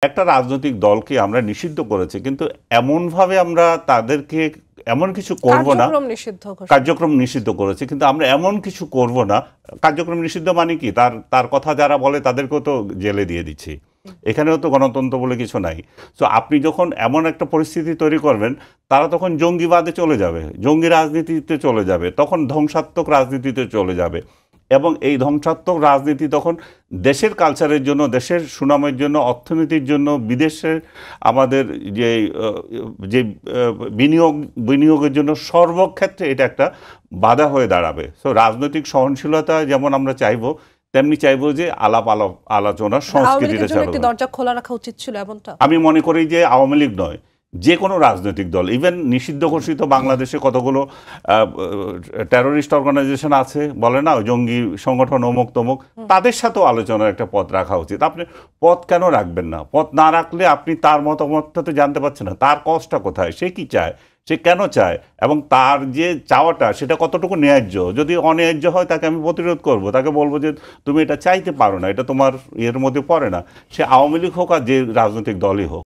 একটা রাজনৈতিক দলকে আমরা নিষিদ্ধ করেছি, কিন্তু এমনভাবে আমরা তাদেরকে এমন কিছু করব না, কার্যক্রম নিষিদ্ধ করেছে, কিন্তু আমরা এমন কিছু করব না। কার্যক্রম নিষিদ্ধ মানে কি, তার কথা যারা বলে তাদেরকেও তো জেলে দিয়ে দিচ্ছি। এখানেও তো গণতন্ত্র বলে কিছু নাই। সো আপনি যখন এমন একটা পরিস্থিতি তৈরি করবেন, তারা তখন জঙ্গিবাদে চলে যাবে, জঙ্গি রাজনীতিতে চলে যাবে, তখন ধ্বংসাত্মক রাজনীতিতে চলে যাবে। এবং এই ধ্বংসাত্মক রাজনীতি তখন দেশের কালচারের জন্য, দেশের সুনামের জন্য, অর্থনীতির জন্য, বিদেশের আমাদের যে যে বিনিয়োগের জন্য সর্বক্ষেত্রে এটা একটা বাধা হয়ে দাঁড়াবে। সো রাজনৈতিক সহনশীলতা যেমন আমরা চাইবো, তেমনি চাইবো যে আলোচনার সংস্কৃতিটা চালু। দরজা খোলা রাখা উচিত ছিল এমনটা আমি মনে করি যে আওয়ামী লীগ নয়, যে কোনো রাজনৈতিক দল, ইভেন নিষিদ্ধ ঘোষিত বাংলাদেশে কতগুলো টেরোরিস্ট অর্গানাইজেশন আছে, বলে না জঙ্গি সংগঠন অমুক তমুক, তাদের সাথেও আলোচনার একটা পথ রাখা উচিত। আপনি পথ কেন রাখবেন না? পথ না রাখলে আপনি তার মতামতটা তো জানতে পারছেন না, তার কষ্টটা কোথায়, সে কি চায়, সে কেন চায়, এবং তার যে চাওয়াটা সেটা কতটুকু ন্যায্য। যদি অন্যায্য হয় তাকে আমি প্রতিরোধ করব, তাকে বলবো যে তুমি এটা চাইতে পারো না, এটা তোমার এর মধ্যে পড়ে না। সে আওয়ামী লীগ হোক আর যে রাজনৈতিক দলই হোক।